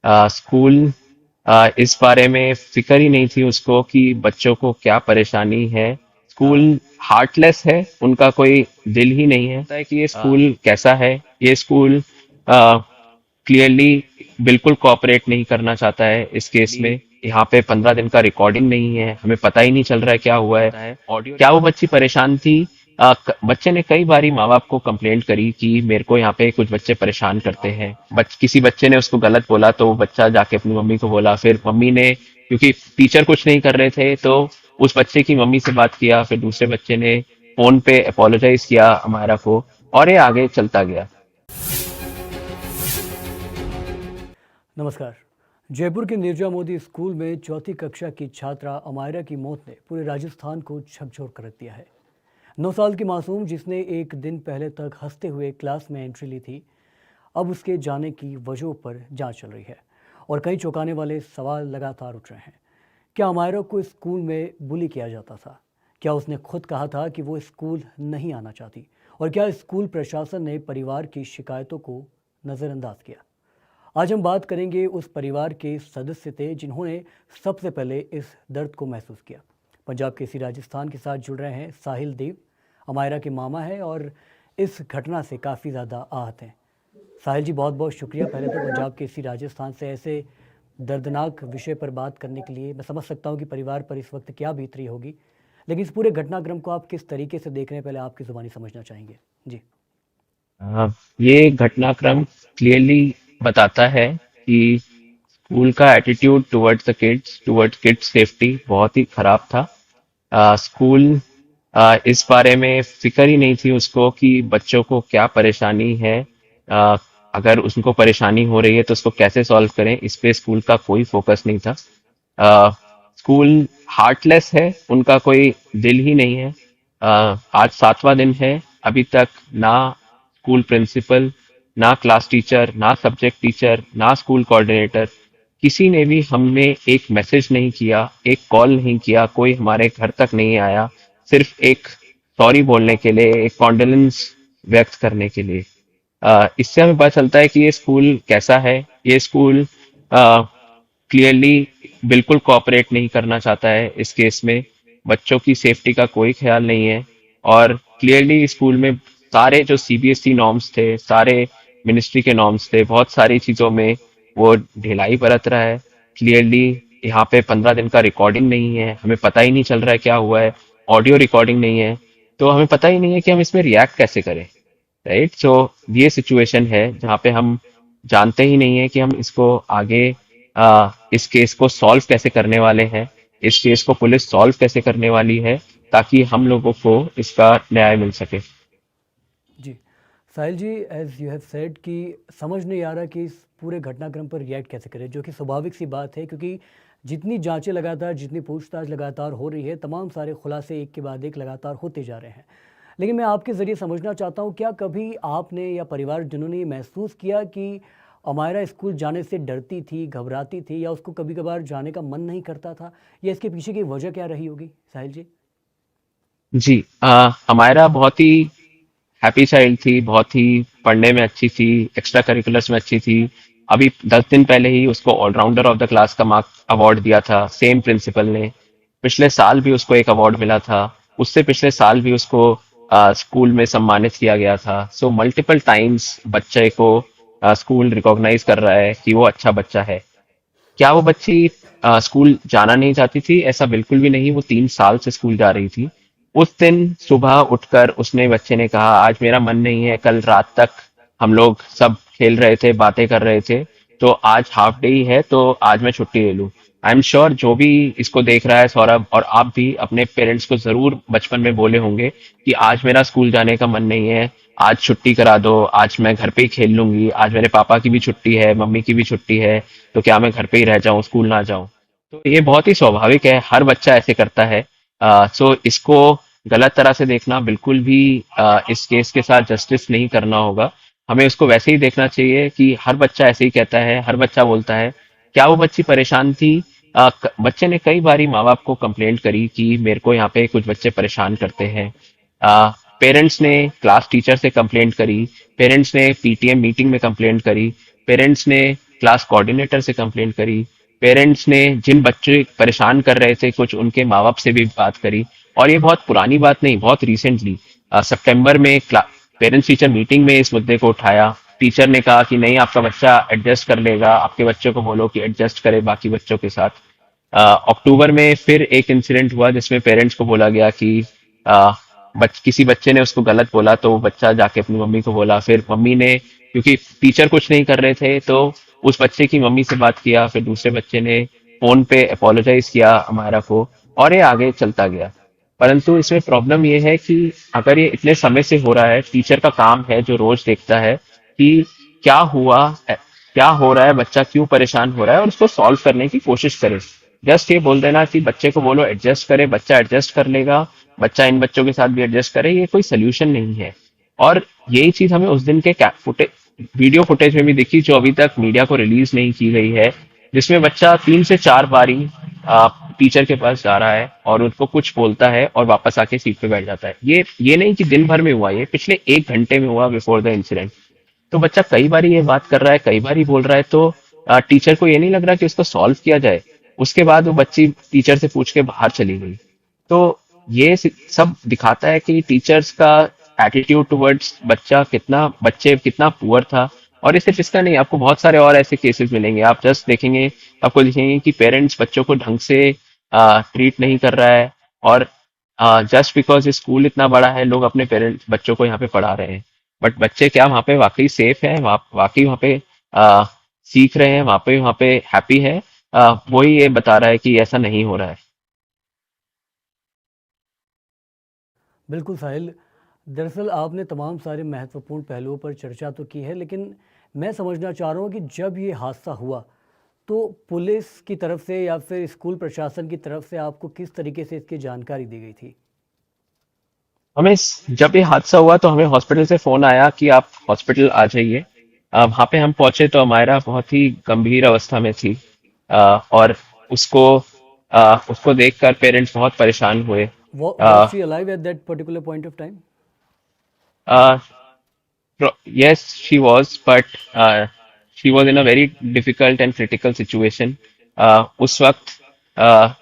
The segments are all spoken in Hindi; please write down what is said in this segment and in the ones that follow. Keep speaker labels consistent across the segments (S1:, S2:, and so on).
S1: स्कूल इस बारे में फिक्र ही नहीं थी उसको कि बच्चों को क्या परेशानी है। स्कूल हार्टलेस है, उनका कोई दिल ही नहीं है। पता है कि ये स्कूल कैसा है। ये स्कूल क्लियरली बिल्कुल कोऑपरेट नहीं करना चाहता है इस केस में। यहाँ पे 15 दिन का रिकॉर्डिंग नहीं है, हमें पता ही नहीं चल रहा है क्या हुआ है। ऑडियो क्या वो बच्ची परेशान थी। बच्चे ने कई बारी माँ बाप को कंप्लेंट करी कि मेरे को यहाँ पे कुछ बच्चे परेशान करते हैं। किसी बच्चे ने उसको गलत बोला तो वो बच्चा जाके अपनी मम्मी को बोला, फिर मम्मी ने, क्योंकि टीचर कुछ नहीं कर रहे थे, तो उस बच्चे की मम्मी से बात किया, फिर दूसरे बच्चे ने फोन पे अपोलोजाइज किया हमारा को, और ये आगे चलता गया।
S2: नमस्कार। जयपुर के निर्जा मोदी स्कूल में चौथी कक्षा की छात्रा अमायरा की मौत ने पूरे राजस्थान को झकझोर कर रख दिया है। 9 साल की मासूम, जिसने एक दिन पहले तक हंसते हुए क्लास में एंट्री ली थी, अब उसके जाने की वजहों पर जांच चल रही है और कई चौंकाने वाले सवाल लगातार उठ रहे हैं। क्या अमायरा को स्कूल में बुली किया जाता था? क्या उसने खुद कहा था कि वो स्कूल नहीं आना चाहती? और क्या स्कूल प्रशासन ने परिवार की शिकायतों को नज़रअंदाज किया? आज हम बात करेंगे उस परिवार के सदस्य थे जिन्होंने सबसे पहले इस दर्द को महसूस किया। पंजाब केसरी राजस्थान के साथ जुड़ रहे हैं साहिल देव, अमायरा के मामा हैं और इस घटना से काफ़ी ज़्यादा आहत हैं। साहिल जी, बहुत बहुत शुक्रिया पहले तो पंजाब केसरी राजस्थान से ऐसे दर्दनाक विषय पर बात करने के लिए। मैं समझ सकता हूँ कि परिवार पर इस वक्त क्या बीत रही होगी, लेकिन इस पूरे घटनाक्रम को आप किस तरीके से देख रहे हैं, पहले आपकी ज़ुबानी समझना चाहेंगे जी।
S1: ये घटनाक्रम क्लियरली बताता है कि स्कूल का attitude towards the kids, towards kids safety बहुत ही खराब था। स्कूल इस बारे में फिक्र ही नहीं थी उसको कि बच्चों को क्या परेशानी है। अ, अगर उनको परेशानी हो रही है तो उसको कैसे सॉल्व करें, इस पे स्कूल का कोई फोकस नहीं था। स्कूल हार्टलेस है, उनका कोई दिल ही नहीं है। आज 7वां दिन है, अभी तक ना स्कूल प्रिंसिपल, ना क्लास टीचर, ना सब्जेक्ट टीचर, ना स्कूल कोऑर्डिनेटर, किसी ने भी हमने एक मैसेज नहीं किया, एक कॉल नहीं किया, कोई हमारे घर तक नहीं आया, सिर्फ एक सॉरी बोलने के लिए, एक कॉन्डोलेंस व्यक्त करने के लिए। इससे हमें पता चलता है कि ये स्कूल कैसा है। ये स्कूल क्लियरली बिल्कुल कोऑपरेट नहीं करना चाहता है इस केस में। बच्चों की सेफ्टी का कोई ख्याल नहीं है, और क्लियरली स्कूल में सारे जो सीबीएसई नॉर्म्स थे, सारे मिनिस्ट्री के नॉर्म्स थे, बहुत सारी चीजों में वो ढिलाई बरत रहा है। क्लियरली यहाँ पे 15 दिन का रिकॉर्डिंग नहीं है, हमें पता ही नहीं चल रहा है क्या हुआ है। ऑडियो रिकॉर्डिंग नहीं है, तो हमें पता ही नहीं है कि हम इसमें रिएक्ट कैसे करें। राइट, सो ये सिचुएशन है जहाँ पे हम जानते ही नहीं है कि हम इसको आगे इस केस को सॉल्व कैसे करने वाले हैं, इस केस को पुलिस सॉल्व कैसे करने वाली है, ताकि हम लोगों को इसका न्याय मिल सके।
S2: जी, साहिल जी, एज़ यू हैव सेड कि समझ नहीं आ रहा कि इस पूरे घटनाक्रम पर रिएक्ट कैसे करें, जो कि स्वाभाविक सी बात है, क्योंकि जितनी जांचें लगातार, जितनी पूछताछ लगातार हो रही है, तमाम सारे खुलासे एक के बाद एक लगातार होते जा रहे हैं। लेकिन मैं आपके ज़रिए समझना चाहता हूँ, क्या कभी आपने या परिवारजनों ने ये महसूस किया कि अमायरा स्कूल जाने से डरती थी, घबराती थी, या उसको कभी कभार जाने का मन नहीं करता था, या इसके पीछे की वजह क्या रही होगी साहिल जी?
S1: जी, हमारा बहुत ही हैप्पी चाइल्ड थी, बहुत ही पढ़ने में अच्छी थी, एक्स्ट्रा करिकुलर्स में अच्छी थी। अभी 10 दिन पहले ही उसको ऑलराउंडर ऑफ द क्लास का मार्क अवार्ड दिया था सेम प्रिंसिपल ने। पिछले साल भी उसको एक अवार्ड मिला था, उससे पिछले साल भी उसको स्कूल में सम्मानित किया गया था। सो मल्टीपल टाइम्स बच्चे को स्कूल रिकॉग्नाइज कर रहा है कि वो अच्छा बच्चा है। क्या वो बच्ची स्कूल जाना नहीं चाहती थी? ऐसा बिल्कुल भी नहीं, वो 3 साल से स्कूल जा रही थी। उस दिन सुबह उठकर उसने, बच्चे ने कहा आज मेरा मन नहीं है, कल रात तक हम लोग सब खेल रहे थे, बातें कर रहे थे, तो आज हाफ डे ही है तो आज मैं छुट्टी ले लूं। आई एम श्योर जो भी इसको देख रहा है, सौरभ और आप भी अपने पेरेंट्स को जरूर बचपन में बोले होंगे कि आज मेरा स्कूल जाने का मन नहीं है, आज छुट्टी करा दो, आज मैं घर पे ही खेल लूंगी, आज मेरे पापा की भी छुट्टी है, मम्मी की भी छुट्टी है, तो क्या मैं घर पे ही रह जाऊं, स्कूल ना जाऊं? तो ये बहुत ही स्वाभाविक है, हर बच्चा ऐसे करता है। सो इसको गलत तरह से देखना बिल्कुल भी इस केस के साथ जस्टिस नहीं करना होगा। हमें उसको वैसे ही देखना चाहिए कि हर बच्चा ऐसे ही कहता है, हर बच्चा बोलता है। क्या वो बच्ची परेशान थी? बच्चे ने कई बारी माँ बाप को कंप्लेंट करी कि मेरे को यहाँ पे कुछ बच्चे परेशान करते हैं। पेरेंट्स ने क्लास टीचर से कंप्लेंट करी, पेरेंट्स ने पीटीएम मीटिंग में कंप्लेंट करी, पेरेंट्स ने क्लास कोऑर्डिनेटर से कंप्लेंट करी, पेरेंट्स ने जिन बच्चे परेशान कर रहे थे कुछ उनके माँ बाप से भी बात करी। और ये बहुत पुरानी बात नहीं, बहुत रिसेंटली सितंबर में पेरेंट्स टीचर मीटिंग में इस मुद्दे को उठाया। टीचर ने कहा कि नहीं, आपका बच्चा एडजस्ट कर लेगा, आपके बच्चे को बोलो कि एडजस्ट करे बाकी बच्चों के साथ। अक्टूबर में फिर एक इंसिडेंट हुआ जिसमें पेरेंट्स को बोला गया कि अ, किसी बच्चे ने उसको गलत बोला, तो वो बच्चा जाके अपनी मम्मी को बोला। फिर मम्मी ने, क्योंकि टीचर कुछ नहीं कर रहे थे, तो उस बच्चे की मम्मी से बात किया। फिर दूसरे बच्चे ने फोन पे अपोलोजाइज किया हमारा को, और ये आगे चलता गया। परंतु इसमें प्रॉब्लम ये है कि अगर ये इतने समय से हो रहा है, टीचर का काम है जो रोज देखता है कि क्या हुआ, क्या हो रहा है, बच्चा क्यों परेशान हो रहा है, और उसको सॉल्व करने की कोशिश करे। जस्ट ये बोल देना कि बच्चे को बोलो एडजस्ट करे, बच्चा एडजस्ट कर लेगा, बच्चा इन बच्चों के साथ भी एडजस्ट करे, ये कोई सोल्यूशन नहीं है। और यही चीज हमें उस दिन के वीडियो फुटेज में भी दिखी, जो अभी तक मीडिया को रिलीज नहीं की गई है, जिसमें बच्चा 3 से 4 बारी टीचर के पास जा रहा है और उनको कुछ बोलता है और वापस आके सीट पे बैठ जाता है। ये नहीं कि दिन भर में हुआ, ये पिछले 1 घंटे में हुआ, बिफोर द इंसिडेंट। तो बच्चा कई बार ये बात कर रहा है, कई बार ही बोल रहा है, तो टीचर को ये नहीं लग रहा कि उसको सॉल्व किया जाए। उसके बाद वो बच्ची टीचर से पूछ के बाहर चली गई। तो ये सब दिखाता है कि टीचर्स का एटीट्यूड टुवर्ड्स बच्चे कितना पुअर था। और ये सिर्फ इसका नहीं, आपको बहुत सारे और ऐसे केसेस मिलेंगे। आप जस्ट देखेंगे, आपको दिखेंगे कि पेरेंट्स बच्चों को ढंग से ट्रीट नहीं कर रहा है, और जस्ट बिकॉज स्कूल इतना बड़ा है, लोग अपने पेरेंट्स बच्चों को यहाँ पे पढ़ा रहे हैं। बट बच्चे क्या वहाँ पे वाकई सेफ है, वाकई वहाँ पे आ, सीख रहे हैं, वहाँ पे हैप्पी है? वही ये बता रहा है कि ऐसा नहीं हो रहा है।
S2: बिल्कुल साहिल, दरअसल आपने तमाम सारे महत्वपूर्ण पहलुओं पर चर्चा तो की है, लेकिन मैं समझना चाह रहा हूँ कि जब ये हादसा हुआ तो पुलिस की तरफ से या फिर स्कूल प्रशासन की तरफ से आपको किस तरीके से इसकी जानकारी दी गई थी?
S1: जब ये हादसा हुआ तो हमें हॉस्पिटल से फोन आया कि आप हॉस्पिटल आ जाइए। वहां पे हम पहुंचे तो हमारा बहुत ही गंभीर अवस्था में थी। और उसको उसको देखकर पेरेंट्स बहुत परेशान हुए।
S2: Was she alive at that particular point of time?
S1: Yes, she was, but she was in a very difficult and critical situation. उस वक्त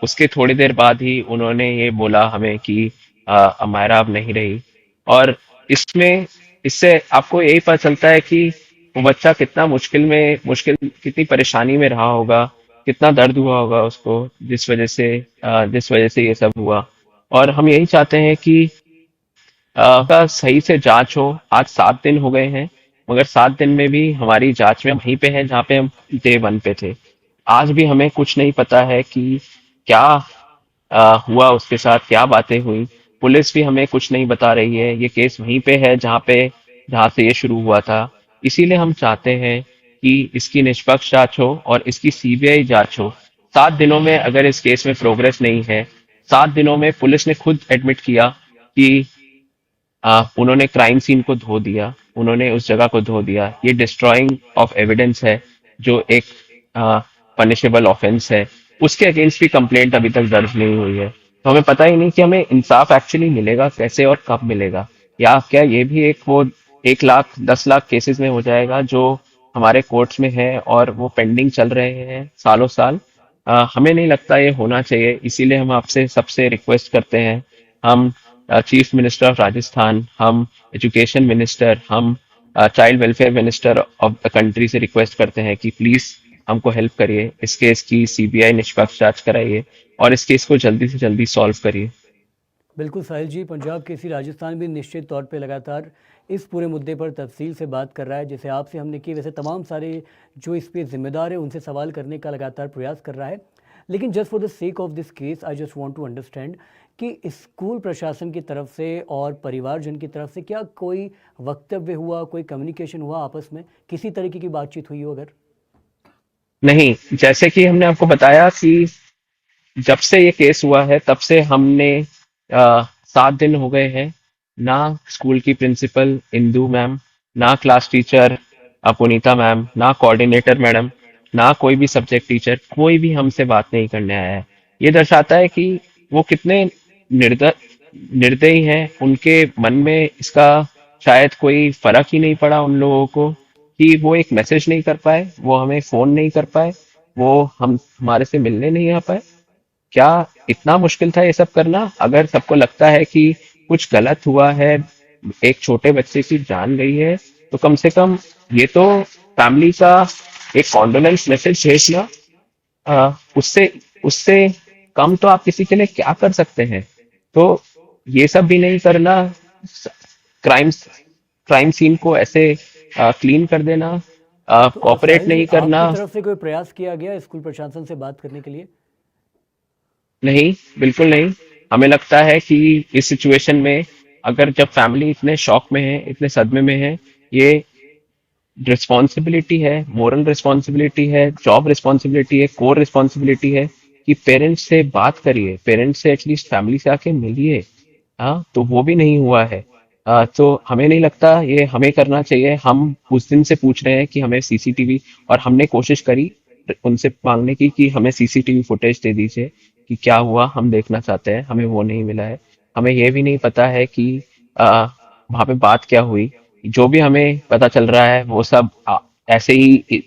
S1: उसके थोड़ी देर बाद ही उन्होंने ये बोला हमें कि अमायरा अब नहीं रही। और इसमें इससे आपको यही पता चलता है कि वो बच्चा कितना मुश्किल कितनी परेशानी में रहा होगा, कितना दर्द हुआ होगा उसको, जिस वजह से ये सब हुआ। और हम यही चाहते हैं कि का सही से जांच हो। आज 7 दिन हो गए हैं, मगर 7 दिन में भी हमारी जांच में वहीं पे है जहाँ पे हम डे 1 पे थे। आज भी हमें कुछ नहीं पता है कि क्या हुआ उसके साथ, क्या बातें हुई। पुलिस भी हमें कुछ नहीं बता रही है। ये केस वहीं पे है जहाँ से ये शुरू हुआ था। इसीलिए हम चाहते हैं कि इसकी निष्पक्ष जांच हो और इसकी सीबीआई जांच हो। 7 दिनों में अगर इस केस में प्रोग्रेस नहीं है, 7 दिनों में पुलिस ने खुद एडमिट किया कि उन्होंने क्राइम सीन को धो दिया, उन्होंने उस जगह को धो दिया। ये डिस्ट्रॉइंग ऑफ एविडेंस है, जो एक पनिशेबल ऑफेंस है। उसके अगेंस्ट भी कंप्लेंट अभी तक दर्ज नहीं हुई है। तो हमें पता ही नहीं कि हमें इंसाफ एक्चुअली मिलेगा कैसे और कब मिलेगा। या क्या ये भी एक वो 1 लाख 10 लाख केसेस में हो जाएगा जो हमारे कोर्ट्स में है और वो पेंडिंग चल रहे हैं सालों साल। हमें नहीं लगता ये होना चाहिए। इसीलिए हम आपसे सबसे रिक्वेस्ट करते हैं, हम चीफ मिनिस्टर ऑफ राजस्थान, हम एजुकेशन मिनिस्टर, हम child welfare minister of the country से रिक्वेस्ट करते हैं कि प्लीज हमको हेल्प करिए, इस केस की सीबीआई निष्पक्ष जांच कराइए और इस केस को जल्दी से जल्दी सॉल्व करिए।
S2: बिल्कुल साहिल जी, पंजाब केसरी राजस्थान भी निश्चित तौर पे लगातार इस पूरे मुद्दे पर तफसील से बात कर रहा है, जैसे आपसे हमने की वैसे तमाम सारे जो इस पे जिम्मेदार है उनसे सवाल करने का लगातार प्रयास कर रहा है। लेकिन just for the sake of this case I just want to understand कि स्कूल प्रशासन की तरफ से और परिवारजन की तरफ से क्या कोई वक्तव्य हुआ, कोई कम्युनिकेशन हुआ आपस में, किसी तरीके की बातचीत हुई हो अगर?
S1: नहीं, जैसे कि हमने आपको बताया कि जब से ये केस हुआ है तब से हमने 7 दिन हो गए हैं, ना स्कूल की प्रिंसिपल इंदू मैम, ना क्लास टीचर पुनीता मैम, ना कोऑर्डिनेटर मैडम, ना कोई भी सब्जेक्ट टीचर, कोई भी हमसे बात नहीं करने आया है। ये दर्शाता है कि वो कितने निर्दय निर्दयी हैं। उनके मन में इसका शायद कोई फर्क ही नहीं पड़ा उन लोगों को कि वो एक मैसेज नहीं कर पाए, वो हमें फोन नहीं कर पाए, वो हम हमारे से मिलने नहीं आ पाए। क्या इतना मुश्किल था ये सब करना? अगर सबको लगता है कि कुछ गलत हुआ है, एक छोटे बच्चे की जान गई है, तो कम से कम ये तो फैमिली का एक कॉन्डोलेंस मैसेज भेजना, उससे उससे कम तो आप किसी के लिए क्या कर सकते हैं? तो ये सब भी नहीं करना, क्राइम क्राइम सीन को ऐसे क्लीन कर देना,
S2: तो
S1: कॉपरेट
S2: साहिल जी,
S1: नहीं करना।
S2: आपकी तरफ से कोई प्रयास किया गया स्कूल प्रशासन से बात करने के लिए?
S1: नहीं, बिल्कुल नहीं। हमें लगता है कि इस सिचुएशन में, अगर जब फैमिली इतने शॉक में है, इतने सदमे में है, ये रिस्पॉन्सिबिलिटी है, मोरल रिस्पॉन्सिबिलिटी है, जॉब रिस्पॉन्सिबिलिटी है, कोर रिस्पॉन्सिबिलिटी है कि पेरेंट्स से बात करिए, पेरेंट्स से एटलीस्ट फैमिली से आके मिलिए। हाँ, तो वो भी नहीं हुआ है। तो हमें नहीं लगता ये हमें करना चाहिए। हम उस दिन से पूछ रहे हैं कि हमें सीसीटीवी, और हमने कोशिश करी उनसे मांगने की कि हमें सीसीटीवी फुटेज दे दीजिए कि क्या हुआ, हम देखना चाहते हैं। हमें वो नहीं मिला है। हमें ये भी नहीं पता है कि वहां पे बात क्या हुई। जो भी हमें पता चल रहा है वो सब ऐसे ही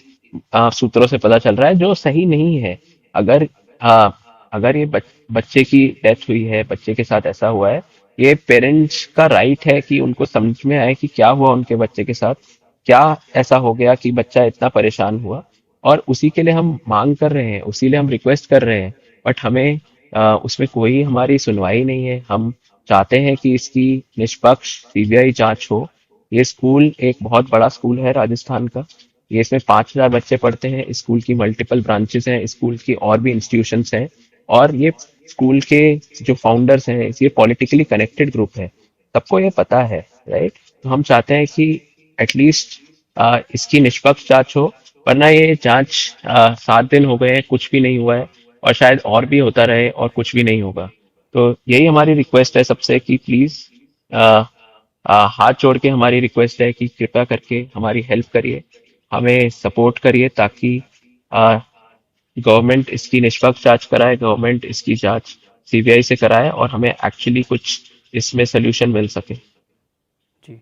S1: सूत्रों से पता चल रहा है, जो सही नहीं है। अगर आ, अगर ये बच्चे की डेथ हुई है, बच्चे के साथ ऐसा हुआ है, ये पेरेंट्स का राइट है कि उनको समझ में आए कि क्या हुआ उनके बच्चे के साथ, क्या ऐसा हो गया कि बच्चा इतना परेशान हुआ। और उसी के लिए हम मांग कर रहे हैं, उसी लिए हम रिक्वेस्ट कर रहे हैं। बट हमें उसमें कोई हमारी सुनवाई नहीं है। हम चाहते हैं कि इसकी निष्पक्ष सीबीआई जांच हो। ये स्कूल एक बहुत बड़ा स्कूल है राजस्थान का। ये इसमें 5,000 बच्चे पढ़ते हैं। स्कूल की मल्टीपल ब्रांचेस हैं, स्कूल की और भी इंस्टीट्यूशंस हैं। और ये स्कूल के जो फाउंडर्स हैं, ये पॉलिटिकली कनेक्टेड ग्रुप है, सबको ये पता है, राइट? तो हम चाहते हैं कि एटलीस्ट इसकी निष्पक्ष जांच हो। वरना ये जांच 7 दिन हो गए हैं, कुछ भी नहीं हुआ है, और शायद और भी होता रहे और कुछ भी नहीं होगा। तो यही हमारी रिक्वेस्ट है सबसे कि प्लीज हाथ जोड़ के हमारी रिक्वेस्ट है कि कृपया करके हमारी हेल्प करिए, हमें सपोर्ट करिए, ताकि गवर्नमेंट इसकी निष्पक्ष जांच कराए, गवर्नमेंट इसकी जांच सीबीआई से कराए, और हमें एक्चुअली कुछ इसमें सोल्यूशन मिल सके।
S2: जी,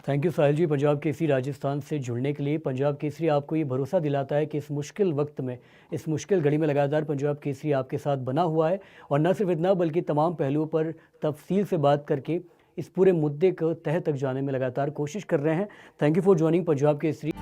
S2: थैंक यू साहिल जी, पंजाब केसरी राजस्थान से जुड़ने के लिए। पंजाब केसरी आपको ये भरोसा दिलाता है कि इस मुश्किल वक्त में, इस मुश्किल घड़ी में लगातार पंजाब केसरी आपके साथ बना हुआ है, और न सिर्फ इतना बल्कि तमाम पहलुओं पर तफसील से बात करके इस पूरे मुद्दे को तह तक जाने में लगातार कोशिश कर रहे हैं। Thank you for joining Punjab Kesari.